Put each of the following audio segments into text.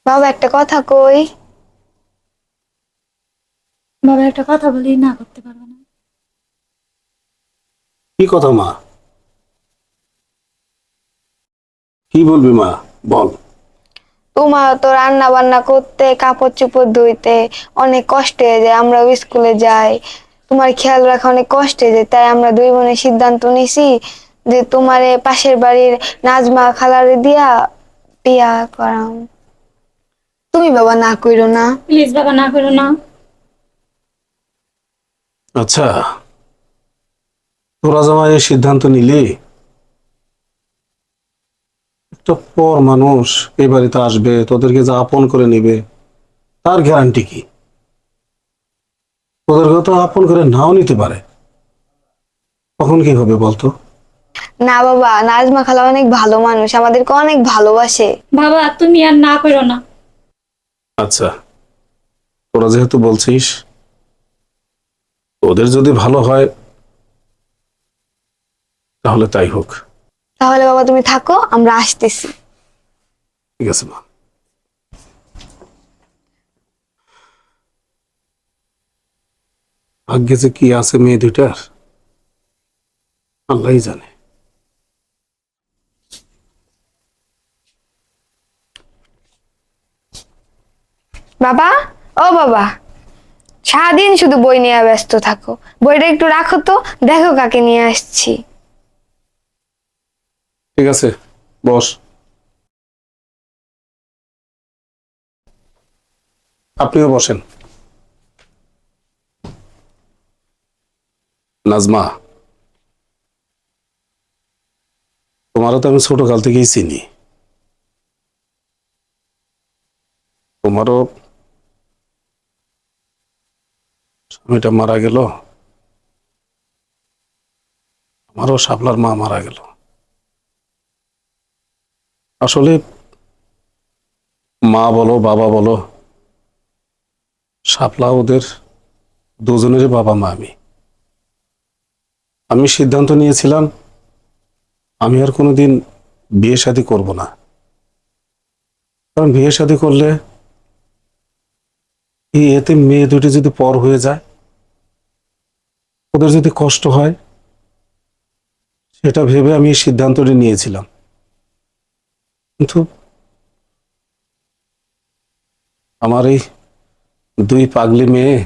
বাবা একটা কথা কই। বাবা একটা কথা বলি না করতে পারবে না। কি কথা মা? কি বলবি মা? বল। তোমার তো রান্না বান্না করতে কাপড় চোপড় ধুইতে অনেক কষ্ট হয়ে যায়, আমরাও স্কুলে যাই, তোমার খেয়াল রাখা অনেক কষ্ট হয়ে যায়, তাই আমরা দুই বোনে সিদ্ধান্ত নিছি যে তোমার পাশের বাড়ির নাজমা খালারে দিয়া বিয়া করাম। তুমি বাবা না কইরো না। প্লিজ বাবা না করো না। আচ্ছা, তোরা জামাই এই সিদ্ধান্ত নিলি, একটা পর মানুষ এই বাড়িতে আসবে, তোদেরকে যা আপন করে নিবে, তার গ্যারান্টি কি? তোদেরকে তো আপন করে নাও নিতে পারে, তখন কি হবে বলতো? না বাবা, নাজমা খালা অনেক ভালো মানুষ, আমাদেরকে অনেক ভালোবাসে। বাবা তুমি আর না করো না। আচ্ছা, তোরা যেহেতু বলছিস, ওদের যদি ভালো হয় তাহলে তাই হোক। তাহলে বাবা তুমি থাকো, আমরা আসতেছি। ঠিক আছে মা। ভাগ্যে যে কি আছে মেয়ে দুইটার, আল্লাহই জানে। বাবা, ও বাবা, সারাদিন শুধু বই নিয়ে ব্যস্ত থাকো, বইটা একটু রাখো তো, দেখো কাকে নিয়ে আসছি। ঠিক আছে, বস। আপনিও বসেন। নাজমা, তোমারও তো আমি ছোট কাল থেকেই চিনি। তোমারও স্বামীটা মারা গেল, আমারও শাপলার মা মারা গেল। আসলে মা বলো বাবা বলো, শাপলা ওদের দুজনেরই বাবা মা। আমি আমি সিদ্ধান্ত নিয়েছিলাম আমি আর কোনোদিন বিয়ে শাদী করব না। কারণ বিয়ে শাদী করলে এই এতে মেয়ে দুটি যদি পর হয়ে যায়, ওদের যদি কষ্ট হয়, সেটা ভেবে আমি এই সিদ্ধান্তটি নিয়েছিলাম। কিন্তু আমার এই দুই পাগলি মেয়ে,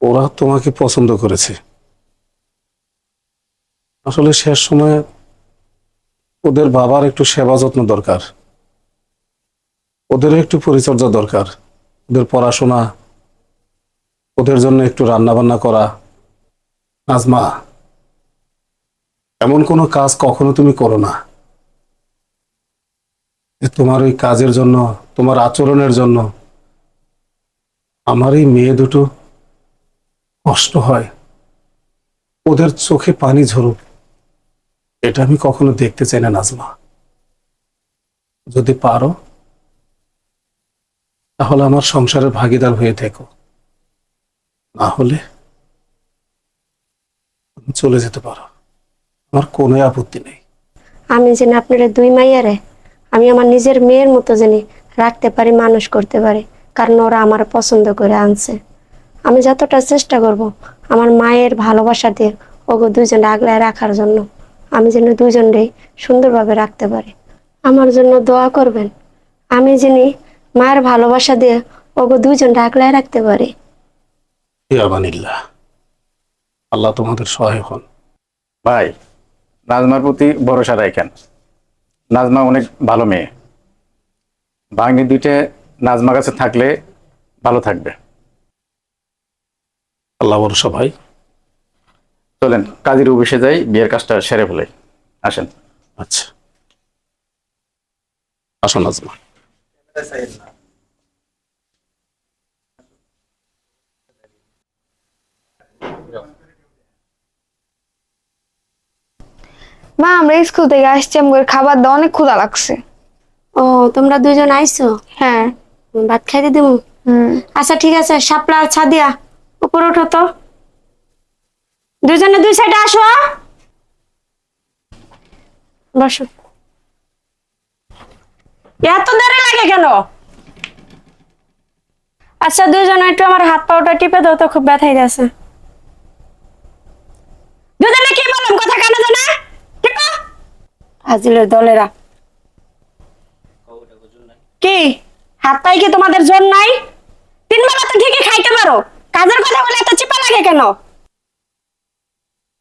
ওরা তোমাকে পছন্দ করেছে। আসলে শেষ সময়ে ওদের বাবার একটু সেবা যত্ন দরকার, ওদেরও একটু পরিচর্যা দরকার, ওদের পড়াশোনা, ওদের জন্য একটু রান্না বান্না করা। নাজমা, এমন কোনো কাজ কখনো তুমি করো না যে তোমার ওই কাজের জন্য, তোমার আচরণের জন্য আমার এই মেয়ে দুটো কষ্ট হয়, ওদের চোখে পানি ঝরুক, এটা আমি কখনো দেখতে চাই না নাজমা। যদি পারো তাহলে আমার সংসারের ভাগীদার হয়ে থেকো, না হলে তুমি চলে যেতে পারো, আমার কোনো আপত্তি নেই। আমি যেন আপনার দুই মাইয়ারে আমি আমার নিজের মেয়ের মতো জানি রাখতে পারি, মানুষ করতে পারি, কারণ ওরা আমার পছন্দ করে আনছে। আমি যতটা চেষ্টা করব আমার মায়ের ভালোবাসা দিয়ে ওগো দুইজনে আগলায় রাখার জন্য, আমি যেন দুইজনকেই সুন্দরভাবে রাখতে পারি। আমার জন্য দোয়া করবেন, আমি যিনি মায়ের ভালোবাসা দিয়ে ওগো দুইজনকে আগলায় রাখতে পারি। ইয়া বানিল্লাহ, আল্লাহ তোমাদের সহায় হন। ভাই, নাজমার প্রতি ভরসা রাখেন। নাজমা অনেক ভালো মেয়ে। ভাগ্নি দুইটা নাজমা কাছে থাকলে ভালো থাকবে। আল্লাহ ভরসা ভাই। চলেন কাজীর অফিসে যাই, বিয়ের কাজটা সেরে ফেলাই। আসেন। আচ্ছা, আসো নাজমা। মা, আমরা স্কুল থেকে আসছি, আমাদের খাবার দাও, অনেক ক্ষুধা লাগছে। ও, তোমরা দুইজন আইছো? হ্যাঁ। ভাত খাইতে দিব? হুম। আচ্ছা ঠিক আছে, শাপলা আর ছাদিয়া উপরে ওঠো তো, দুইজনে দুই সাইডে আসো। বসো। এত দেরি লাগে কেন? আচ্ছা দুইজন একটু আমার হাত পাওটা টিপে দাও তো, খুব ব্যথাই আছে। দুজনে কি বললাম, কথা কানে যায় না? টিপা হাজিলের দলেরা। কি হাত পাই কি তোমাদের জোর নাই? 3 বেলা তো ঠিকই খাইতে পারো, কাজের কথা বলে এত চিপা লাগে কেন?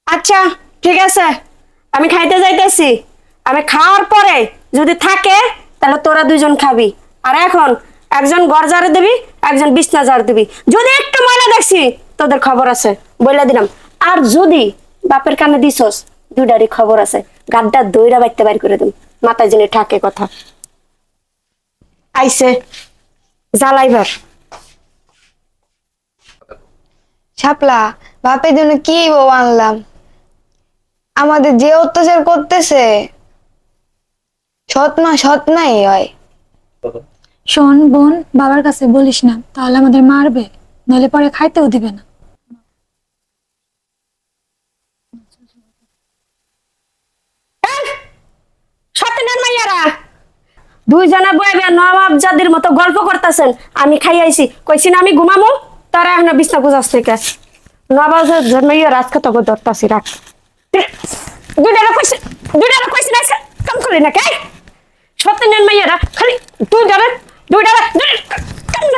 আচ্ছা ঠিক আছে, আমি খাইতে যাইতেছি। আমি খাওয়ার পরে যদি থাকে তাহলে তোরা দুইজন খাবি। আর এখন একজন ঘর ঝাড়ু দিবি, একজন বিছনা ঝাড়ু দিবি। যদি একটু ময়লা দেখছি তোদের খবর আছে, বইলা দিলাম। আর যদি বাপের কানে দিছস, দুইটারই খবর আছে, গাড্ডা দইরা বাইতে বাইর করে দিম। মাথায় জেনে ঠাকে কথা আইছে জ্বালাইবার। শাপলা, বাপের জন্য কি বউ আনলাম, আমাদের যে অত্যাচার করতেছে, সৎ মা সৎ নাই হয়। শোন বোন, বাবার কাছে বলিস না, তাহলে আমাদের মারবে, নইলে পরে খাইতেও দিবে না। সতীনের মাইয়ারা দুইজনা বইবে নবাব জাদির মতো গল্প করতেছেন। আমি খাই আইছি, কইছি না আমি ঘুমামু, তারা এখন বিছনা গুজাস থেকে নবাব মাইয়া রাত কত ধরতাছি। রাখ দুইটা কইছি না কাম করি না কে? সতীনের মাইয়ারা খালি দুইটা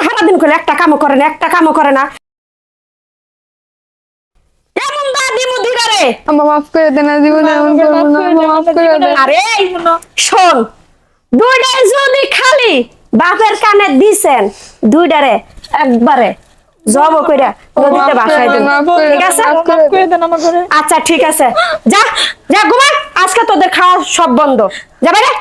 হারা দিন করে একটা কামও করে না, একটা কামও করে না। এমন দাদি মুদিরা রে। আমার মাফ করে দেন, জীবনে এমন করবো না, আমার মাফ করে দেন। আরে শোন, দুইটাই যদি খালি বাপের কানে দিছেন, দুইটারে একবারে জব কইরা নদীতে ভাসাই দেন, ঠিক আছে? আচ্ছা ঠিক আছে, যা যা ঘুমা, আজকে তোদের খাওয়া সব বন্ধ। যাবে রে।